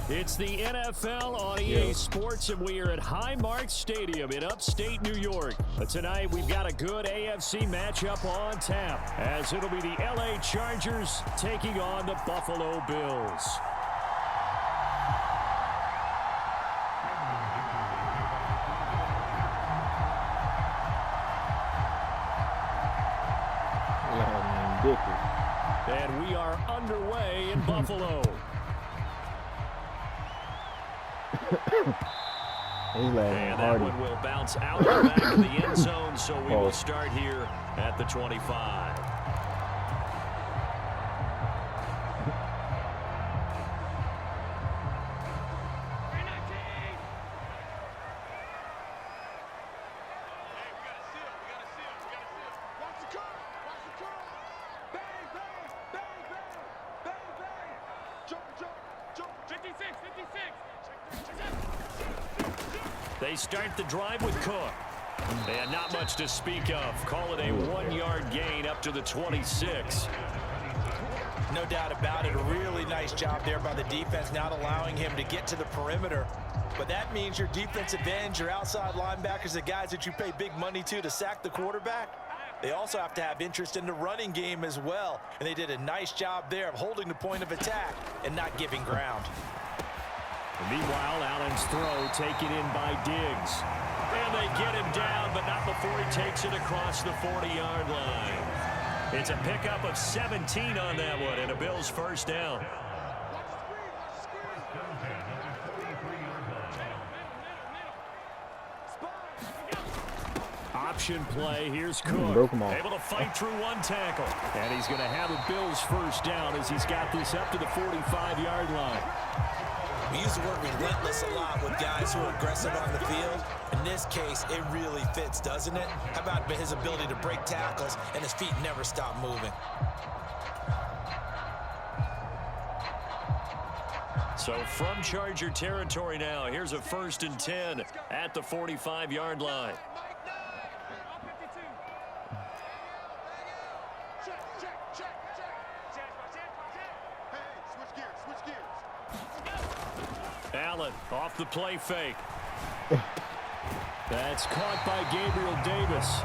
It's the NFL on EA Sports, and we are at Highmark Stadium in upstate New York. But tonight, we've got a good AFC matchup on tap, as it'll be the LA Chargers taking on the Buffalo Bills. And we are underway in Buffalo. And that one will bounce out the back of the end zone, so we will start here at the 25. They start the drive with Cook. And not much to speak of. Call it a 1-yard gain up to the 26. No doubt about it. A really nice job there by the defense, not allowing him to get to the perimeter. But that means your defensive ends, your outside linebackers, the guys that you pay big money to sack the quarterback, they also have to have interest in the running game as well. And they did a nice job there of holding the point of attack and not giving ground. Meanwhile, Allen's throw taken in by Diggs. And they get him down, but not before he takes it across the 40-yard line. It's a pickup of 17 on that one, and a Bills first down. Option play. Here's Cook. Able to fight through one tackle. And he's going to have a Bills first down as he's got this up to the 45-yard line. We use the word relentless a lot with guys who are aggressive on the field. In this case, it really fits, doesn't it? How about his ability to break tackles and his feet never stop moving? So from Charger territory now, here's a 1st and 10 at the 45-yard line. Allen off the play fake. That's caught by Gabriel Davis.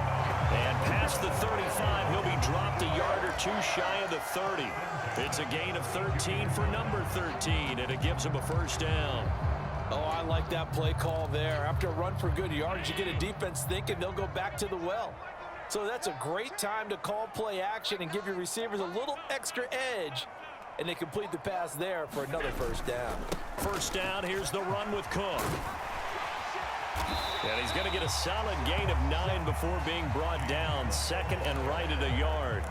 And past the 35, he'll be dropped a yard or two shy of the 30. It's a gain of 13 for number 13, and it gives him a first down. Oh, I like that play call there. After a run for good yards, you get a defense thinking they'll go back to the well. So that's a great time to call play action and give your receivers a little extra edge. And they complete the pass there for another first down. First down, here's the run with Cook. And he's going to get a solid gain of 9 before being brought down. Second and right at a yard.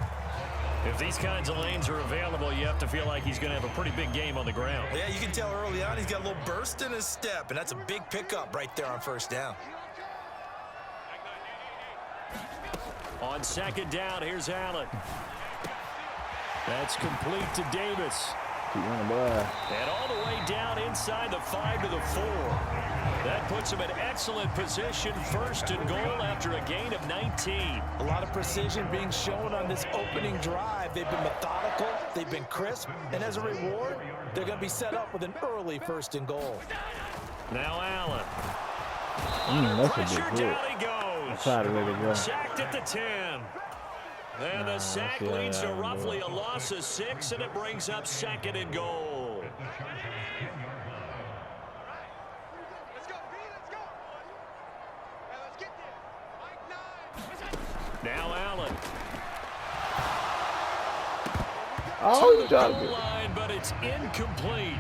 If these kinds of lanes are available, you have to feel like he's going to have a pretty big game on the ground. Yeah, you can tell early on he's got a little burst in his step, and that's a big pickup right there on first down. On second down, here's Allen. That's complete to Davis. And all the way down inside the 5 to the 4. That puts him in excellent position, 1st and goal after a gain of 19. A lot of precision being shown on this opening drive. They've been methodical, they've been crisp, and as a reward, they're going to be set up with an early 1st and goal. Now Allen. That's a big down he goes. Sacked at the 10. And the sack leads to roughly a loss of 6, and it brings up 2nd and goal. Now Allen. Oh, to the goal line, but it's incomplete.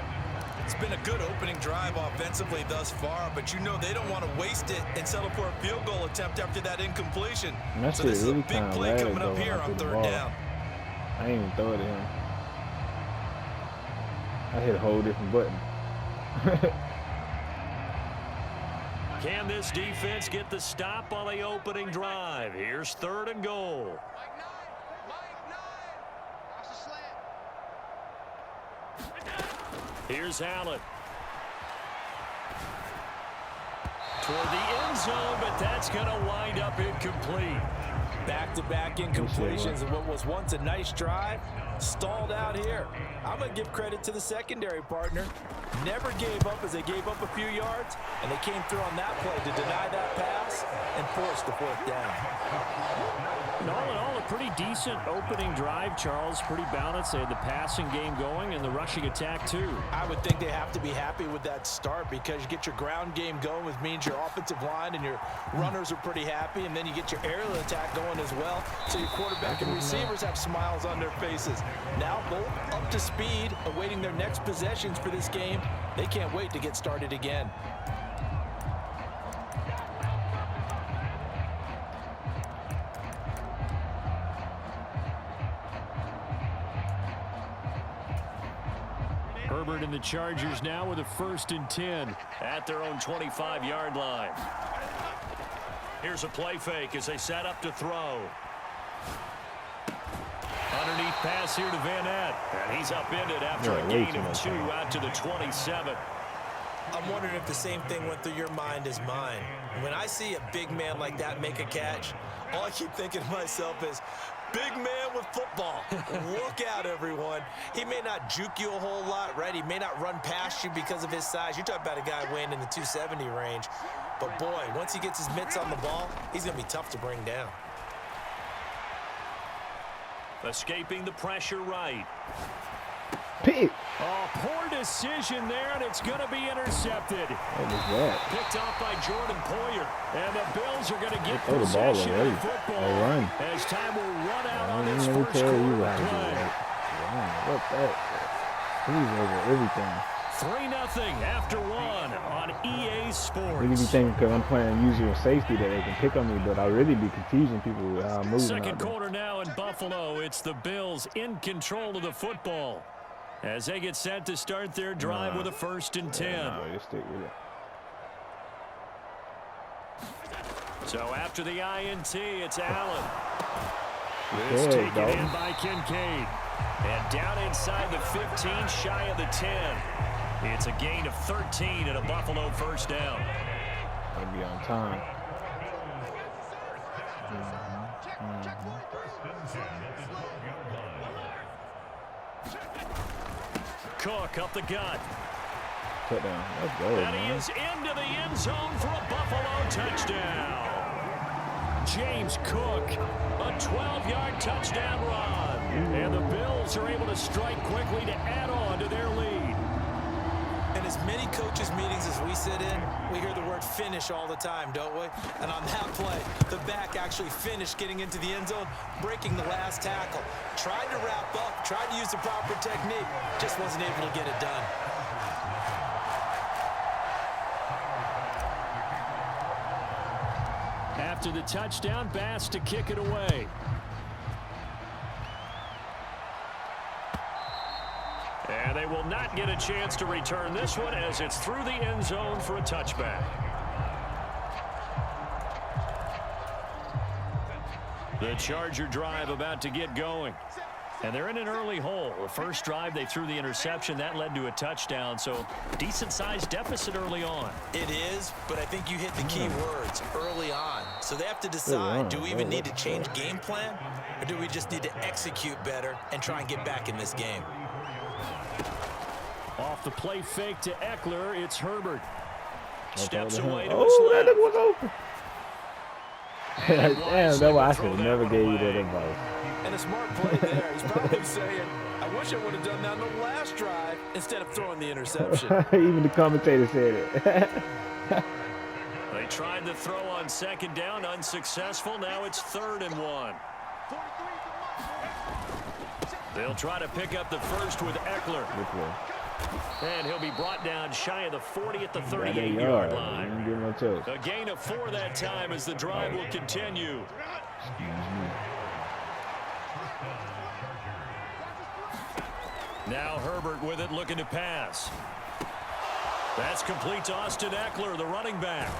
It's been a good opening drive offensively thus far, but you know they don't want to waste it and settle for a field goal attempt after that incompletion. So this is a big play coming up here on 3rd down. I didn't even throw it at him. I hit a whole different button. Can this defense get the stop on the opening drive? Here's 3rd and goal. Here's Allen. Toward the end zone, but that's going to wind up incomplete. Back-to-back incompletions of what was once a nice drive, stalled out here. I'm going to give credit to the secondary partner. Never gave up as they gave up a few yards, and they came through on that play to deny that pass and force the fourth down. And all in all, a pretty decent opening drive, Charles. Pretty balanced. They had the passing game going and the rushing attack, too. I would think they have to be happy with that start because you get your ground game going, which means your offensive line and your runners are pretty happy, and then you get your aerial attack going as well, so your quarterback and receivers have smiles on their faces. Now both up to speed, awaiting their next possessions for this game. They can't wait to get started again. Herbert and the Chargers now with a 1st and 10 at their own 25-yard line. Here's a play fake as they set up to throw. Underneath pass here to Van Ness. And he's upended after a gain of 2 out to the 27. I'm wondering if the same thing went through your mind as mine. When I see a big man like that make a catch, all I keep thinking to myself is, big man with football. Look out, everyone. He may not juke you a whole lot, right? He may not run past you because of his size. You're talking about a guy weighing in the 270 range. But, boy, once he gets his mitts on the ball, he's going to be tough to bring down. Escaping the pressure right. Pick. Oh, poor decision there, and it's going to be intercepted. What was that? Picked off by Jordan Poyer. And the Bills are going to get Throw the ball possession away. of football. They run. As time will run out on I this didn't first tell you quarter how to do play. that. What that? He's over everything. 3-0 after 1 on EA Sports. Really be thinking because I'm playing usual safety that they can pick on me, but I really be confusing people with how I'm moving. Second quarter now in Buffalo. It's the Bills in control of the football as they get set to start their drive with a 1st and 10. No, just stick with it. So after the INT, it's Allen. This This taken in by Kincaid. And down inside the 15, shy of the 10. It's a gain of 13 and a Buffalo 1st down. Gotta be on time. Cook up the gut. Touchdown. Let's go, And he man. is into the end zone for a Buffalo touchdown. James Cook, a 12-yard touchdown run. And the Bills are able to strike quickly to add on to their lead. And as many coaches' meetings as we sit in, we hear the word finish all the time, don't we? And on that play, the back actually finished getting into the end zone, breaking the last tackle. Tried to wrap up, tried to use the proper technique, just wasn't able to get it done. After the touchdown, Bass to kick it away. And they will not get a chance to return this one as it's through the end zone for a touchback. The Charger drive about to get going. And they're in an early hole. The first drive, they threw the interception. That led to a touchdown, so decent-sized deficit early on. It is, but I think you hit the key words, early on. So they have to decide, do we even need to change game plan, or do we just need to execute better and try and get back in this game? Off the play fake to Eckler, it's Herbert. Steps Okay, away to oh, his that left. was open. Damn, that's why I should never gave you that advice. And a smart play there. He's probably saying, I wish I would have done that on the last drive instead of throwing the interception. Even the commentator said it. They tried the throw on 2nd down, unsuccessful. Now it's 3rd and 1. They'll try to pick up the first with Eckler. And he'll be brought down shy of the 40 at the 38-yard line. Give him a touch. A gain of 4 that time as the drive will continue. Now Herbert with it, looking to pass. That's complete to Austin Eckler, the running back.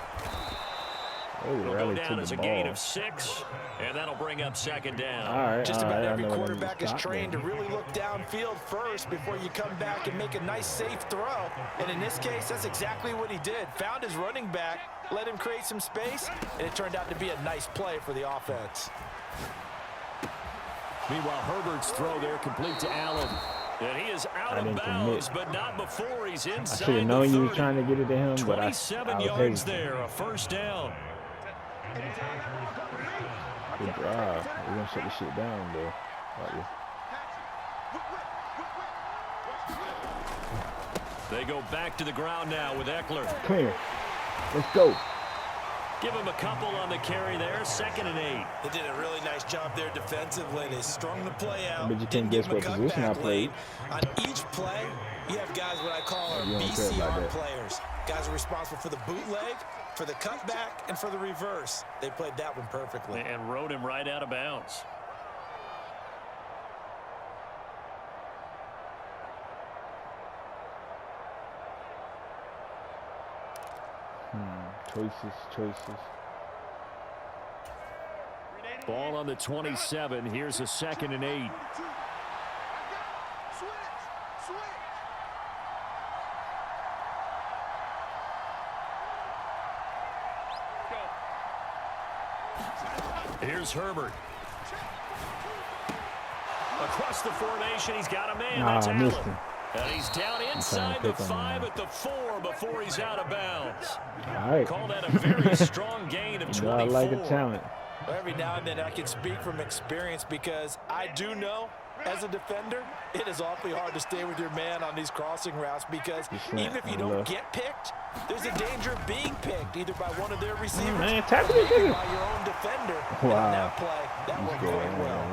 It'll go down as a gain of 6, and that'll bring up second down. All right, Just about every quarterback is trained to really look downfield first before you come back and make a nice, safe throw. And in this case, that's exactly what he did. Found his running back, let him create some space, and it turned out to be a nice play for the offense. Meanwhile, Herbert's throw there complete to Allen. And he is out of bounds, but not before he's inside. I should have known you were trying to get it to him, but I 27 yards there, a first down. Good drive. We're going to shut this shit down, though. They go back to the ground now with Eckler. Come here. Let's go. Give him a couple on the carry there, 2nd and 8. They did a really nice job there defensively. They strung the play out. But you can't guess what position I played. On each play, you have guys what I call our BCR players. Guys are responsible for the bootleg, for the cutback, and for the reverse. They played that one perfectly. And rode him right out of bounds. Choices. Ball on the 27. Here's a 2nd and 8. Here's Herbert. Across the formation, he's got a man. That's Allen. And he's down inside the 5 at the 4 before he's out of bounds. All right. Call that a very strong gain of 24. I like a talent. Every now and then I can speak from experience because I do know as a defender, it is awfully hard to stay with your man on these crossing routes because even if you don't get picked, there's a danger of being picked either by one of their receivers or by your own defender. Wow. And on that play, that went quite well.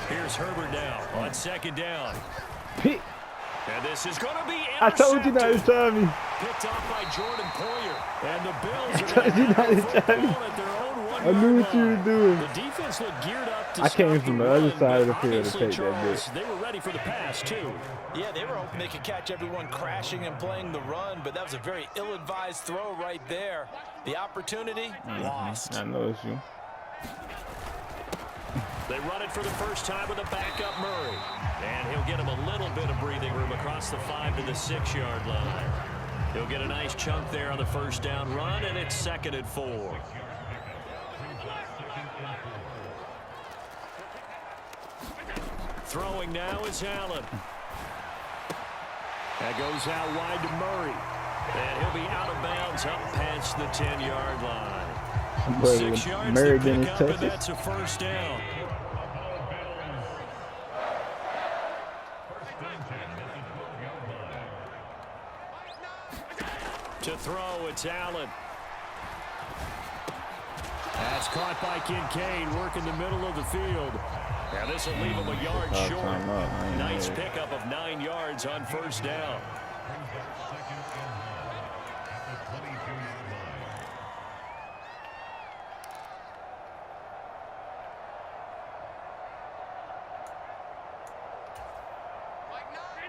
Here's Herbert now on 2nd down. Pick. And this is going to be intercepted. I told you not to tell me. Picked off by Jordan Poyer. And the Bills I told you not to tell me. I knew what you were doing. The defense looked geared up to I came from the other side of the field to take that bit. They were ready for the pass, too. Yeah, they were hoping they could catch everyone crashing and playing the run, but that was a very ill-advised throw right there. The opportunity, lost. I know it's you. They run it for the first time with a backup Murray. And he'll get him a little bit of breathing room across the 5 to the 6-yard line. He'll get a nice chunk there on the first down run, and it's 2nd and 4. Throwing now is Allen. That goes out wide to Murray. And he'll be out of bounds up past the 10-yard line. 6 yards to pick up, and that's a first down. To throw, it's Allen. That's caught by Kincaid, working the middle of the field. Now this will leave him a yard short. Nice pickup of 9 yards on first down.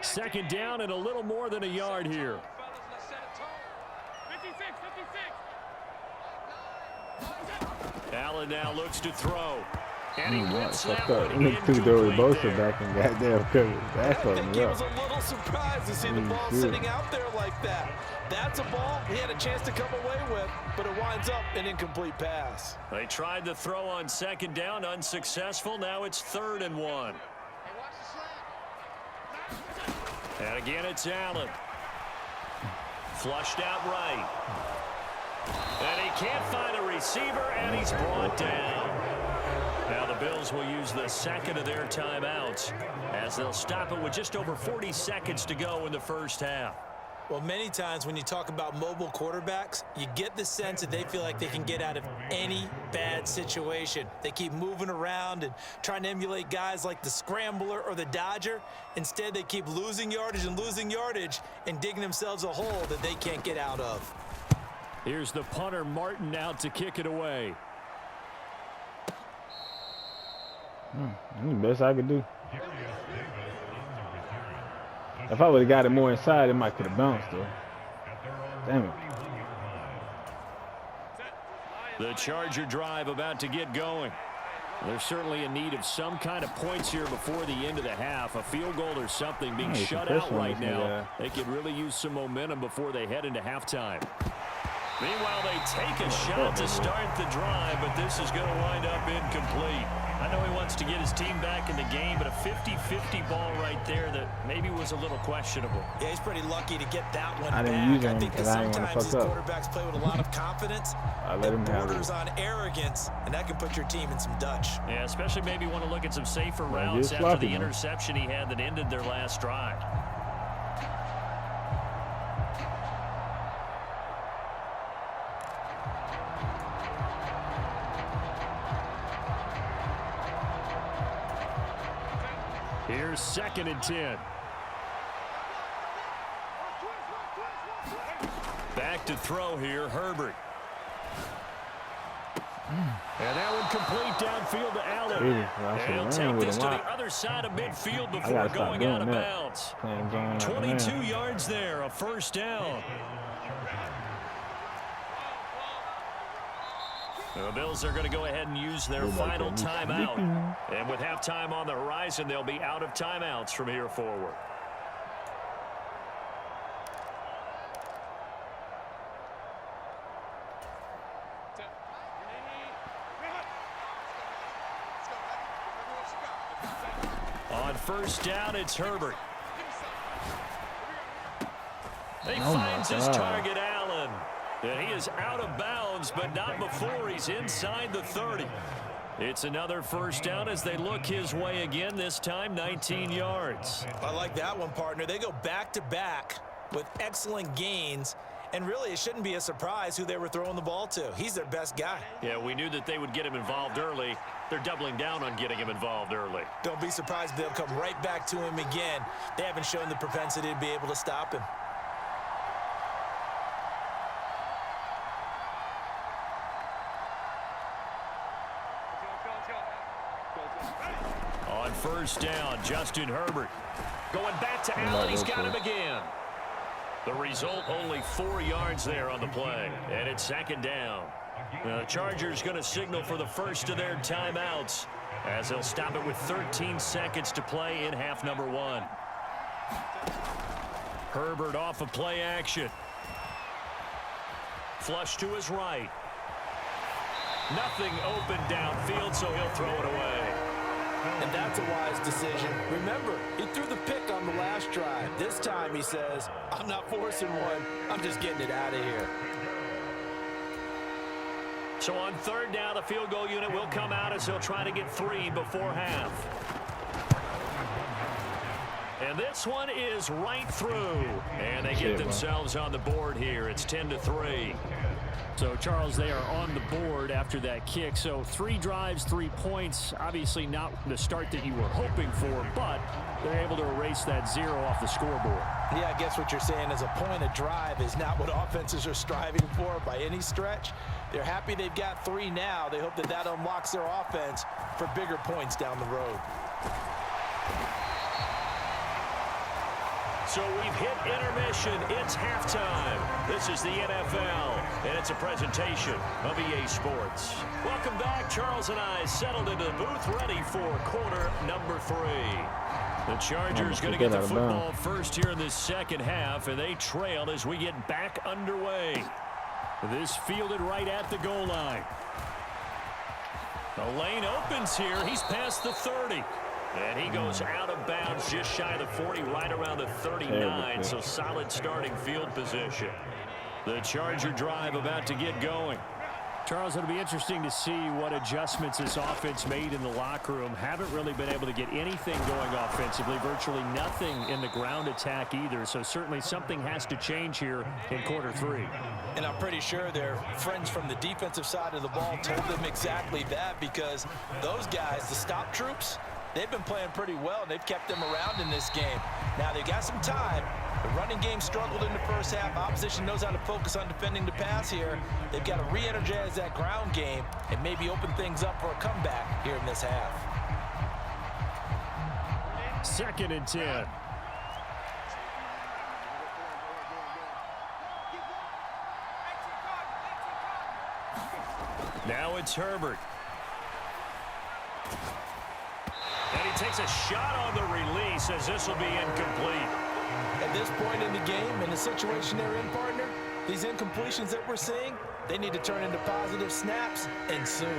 Second down and a little more than a yard here. Allen now looks to throw. And he whips that one incomplete there. Back and goddamn covered. That's fucking He was a little surprised to see the ball sitting out there like that. That's a ball he had a chance to come away with, but it winds up an incomplete pass. They tried the throw on 2nd down, unsuccessful. Now it's 3rd and 1. And again, it's Allen. Flushed out right. And he can't find a receiver, and he's brought down. Now the Bills will use the 2nd of their timeouts as they'll stop it with just over 40 seconds to go in the first half. Well, many times when you talk about mobile quarterbacks, you get the sense that they feel like they can get out of any bad situation. They keep moving around and trying to emulate guys like the Scrambler or the Dodger. Instead, they keep losing yardage and digging themselves a hole that they can't get out of. Here's the punter, Martin, out to kick it away. That's the best I could do. If I would have got it more inside, it might could have bounced, though. Damn it. The Charger drive about to get going. They're certainly in need of some kind of points here before the end of the half. A field goal or something being shut out right now. They could really use some momentum before they head into halftime. Meanwhile, they take a shot to start the drive, but this is going to wind up incomplete. I know he wants to get his team back in the game, but a 50-50 ball right there that maybe was a little questionable. Yeah, he's pretty lucky to get that one I back. didn't use him I think that sometimes these quarterbacks play with a lot of confidence. I let him have it. Borders on arrogance, and that can put your team in some Dutch. Yeah, especially maybe want to look at some safer routes after the interception he had that ended their last drive. Here's 2nd and 10. Back to throw here, Herbert. And that one complete downfield to Allen. He'll take this to the other side of midfield before going out of bounds. 22 yards there, a first down. The Bills are going to go ahead and use their final timeout. And with halftime on the horizon, they'll be out of timeouts from here forward. On first down, it's Herbert. He finds his target, Allen. And he is out of bounds, but not before he's inside the 30. It's another first down as they look his way again, this time 19 yards. I like that one, partner. They go back-to-back with excellent gains, and really it shouldn't be a surprise who they were throwing the ball to. He's their best guy. Yeah, we knew that they would get him involved early. They're doubling down on getting him involved early. Don't be surprised if they'll come right back to him again. They haven't shown the propensity to be able to stop him. On first down, Justin Herbert. Going back to Allen, he's got him again. The result, only 4 yards there on the play. And it's 2nd down. The Chargers going to signal for the first of their timeouts as they'll stop it with 13 seconds to play in half number 1. Herbert off of play action. Flush to his right. Nothing open downfield, so he'll throw it away. And that's a wise decision. Remember, he threw the pick on the last drive. This time he says, I'm not forcing one. I'm just getting it out of here. So on 3rd down, the field goal unit will come out as he'll try to get 3 before half. And this one is right through. And they get themselves on the board here. It's 10-3. So, Charles, they are on the board after that kick. So 3 drives, 3 points. Obviously not the start that you were hoping for, but they're able to erase that 0 off the scoreboard. Yeah, I guess what you're saying is a point of drive is not what offenses are striving for by any stretch. They're happy they've got 3 now. They hope that that unlocks their offense for bigger points down the road. So we've hit intermission. It's halftime. This is the NFL, and it's a presentation of EA Sports. Welcome back. Charles and I settled into the booth, ready for quarter number 3. The Chargers going to get the football first here in this second half, and they trail as we get back underway. This fielded right at the goal line. The lane opens here. He's past the 30. And he goes out of bounds just shy of the 40, right around the 39. So solid starting field position. The Charger drive about to get going. Charles, it'll be interesting to see what adjustments this offense made in the locker room. Haven't really been able to get anything going offensively. Virtually nothing in the ground attack either. So certainly something has to change here in quarter 3. And I'm pretty sure their friends from the defensive side of the ball told them exactly that, because those guys, the stop troops, they've been playing pretty well, and they've kept them around in this game. Now, they've got some time. The running game struggled in the first half. Opposition knows how to focus on defending the pass here. They've got to re-energize that ground game and maybe open things up for a comeback here in this half. 2nd and 10. Now it's Herbert. And he takes a shot on the release as this will be incomplete. At this point in the game, in the situation they're in, partner, these incompletions that we're seeing, they need to turn into positive snaps, and soon.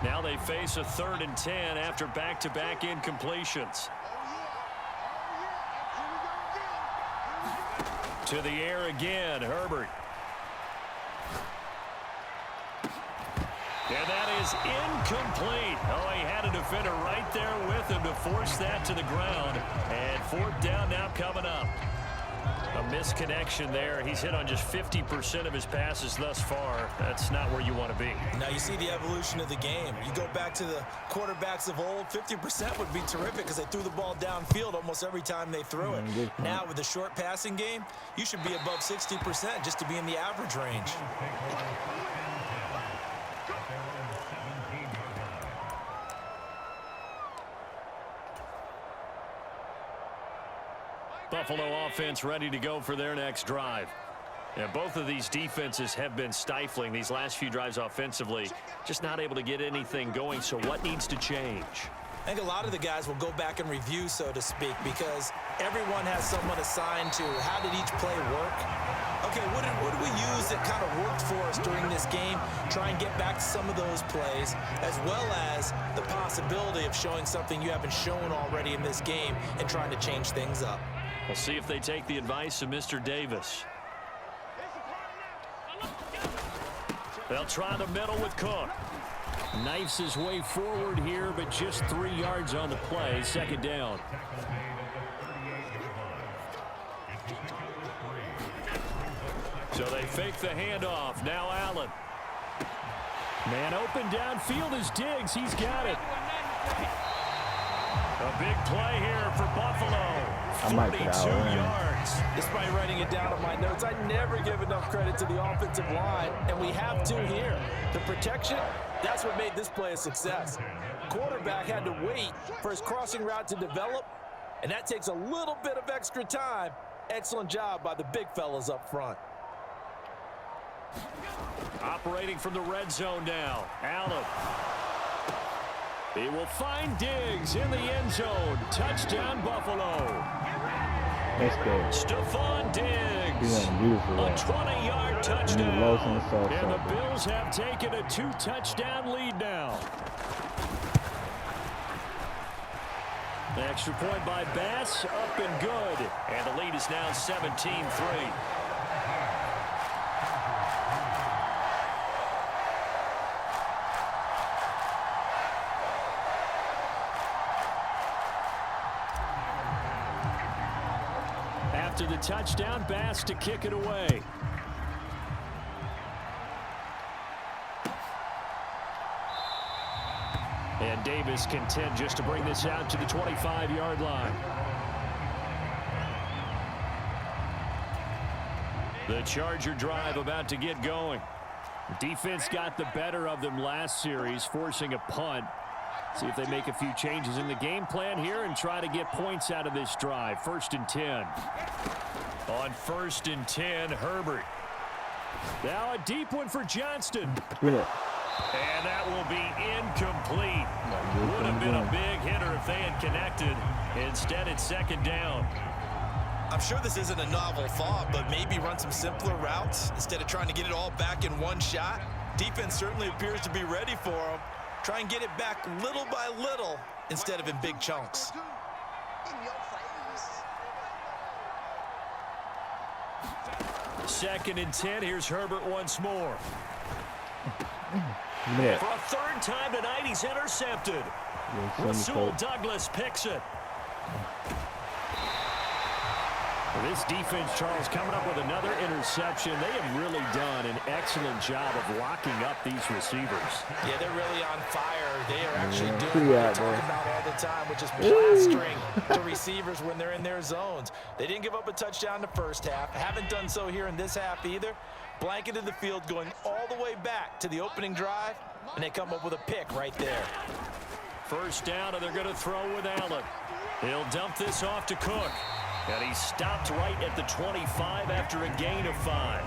Now they face a 3rd and 10 after back-to-back incompletions. To the air again, Herbert. And that is incomplete. Oh, he had a defender right there with him to force that to the ground. And 4th down now coming up. A misconnection there. He's hit on just 50% of his passes thus far. That's not where you want to be. Now you see the evolution of the game. You go back to the quarterbacks of old, 50% would be terrific because they threw the ball downfield almost every time they threw it. Now with the short passing game, you should be above 60% just to be in the average range. Buffalo offense ready to go for their next drive. And both of these defenses have been stifling these last few drives offensively. Just not able to get anything going. So what needs to change? I think a lot of the guys will go back and review, so to speak, because everyone has someone assigned to how did each play work. Okay, what did we use that kind of worked for us during this game? Try and get back to some of those plays, as well as the possibility of showing something you haven't shown already in this game and trying to change things up. We'll see if they take the advice of Mr. Davis. They'll try the middle with Cook. Knifes his way forward here, but just 3 yards on the play. 2nd down. So they fake the handoff. Now Allen. Man open downfield is Diggs. He's got it. A big play here for Buffalo. 42 yards. Despite writing it down on my notes, I never give enough credit to the offensive line, and we have to here. The protection, that's what made this play a success. Quarterback had to wait for his crossing route to develop, and that takes a little bit of extra time. Excellent job by the big fellas up front. Operating from the red zone now. Allen. He will find Diggs in the end zone. Touchdown, Buffalo. Stephon Diggs. A 20-yard touchdown. And the Bills have taken a 2-touchdown lead now. The extra point by Bass, up and good. And the lead is now 17-3. After the touchdown, Bass to kick it away. And Davis content just to bring this out to the 25-yard line. The Charger drive about to get going. Defense got the better of them last series, forcing a punt. See if they make a few changes in the game plan here and try to get points out of this drive. 1st and 10. On 1st and 10, Herbert. Now a deep one for Johnston. And that will be incomplete. Would have been a big hitter if they had connected. Instead, it's 2nd down. I'm sure this isn't a novel thought, but maybe run some simpler routes instead of trying to get it all back in one shot. Defense certainly appears to be ready for them. Try and get it back little by little instead of in big chunks. 2nd and 10. Here's Herbert once more. For a 3rd time tonight, he's intercepted. Rasul Douglas picks it. This defense, Charles, coming up with another interception. They have really done an excellent job of locking up these receivers. Yeah, they're really on fire. They are actually doing what we talk about all the time, which is plastering to receivers when they're in their zones. They didn't give up a touchdown in the first half. Haven't done so here in this half either. Blanketed the field going all the way back to the opening drive, and they come up with a pick right there. 1st down, and they're going to throw with Allen. He'll dump this off to Cook. And he stopped right at the 25 after a gain of 5.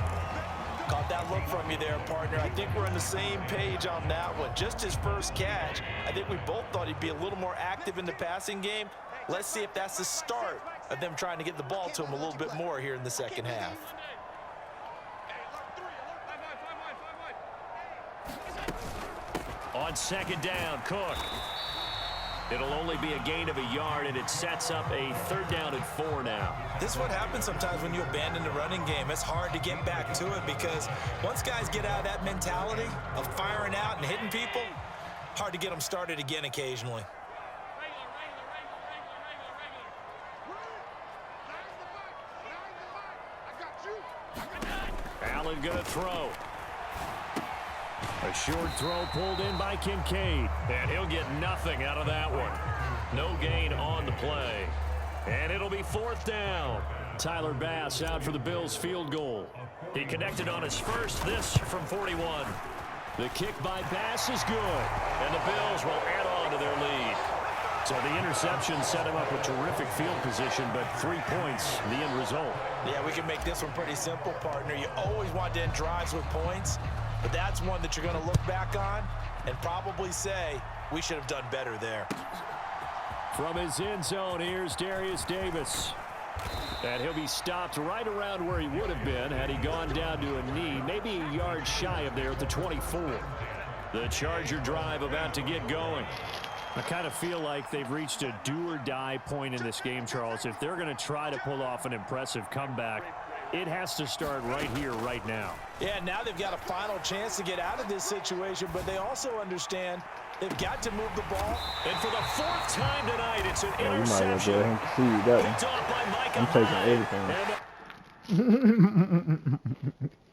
Caught that look from you there, partner. I think we're on the same page on that one. Just his first catch, I think we both thought he'd be a little more active in the passing game. Let's see if that's the start of them trying to get the ball to him a little bit more here in the second half. On second down, Cook. It'll only be a gain of a yard, and it sets up a 3rd down and 4 now. This is what happens sometimes when you abandon the running game. It's hard to get back to it because once guys get out of that mentality of firing out and hitting people, hard to get them started again occasionally. Allen gonna throw. A short throw pulled in by Kincaid, and he'll get nothing out of that one. No gain on the play. And it'll be 4th down. Tyler Bass out for the Bills field goal. He connected on his first, this from 41. The kick by Bass is good, and the Bills will add on to their lead. So the interception set him up with terrific field position, but 3 points, the end result. Yeah, we can make this one pretty simple, partner. You always want to end drives with points, but that's one that you're going to look back on and probably say, we should have done better there. From his end zone, here's Darius Davis. And he'll be stopped right around where he would have been had he gone down to a knee, maybe a yard shy of there at the 24. The Charger drive about to get going. I kind of feel like they've reached a do-or-die point in this game, Charles. If they're going to try to pull off an impressive comeback, it has to start right here, right now. Yeah, now they've got a final chance to get out of this situation, but they also understand they've got to move the ball. And for the 4th time tonight, it's an Yeah, interception. you might as well go ahead and concede that one. Picked off by Micah I'm taking Hyde. everything. And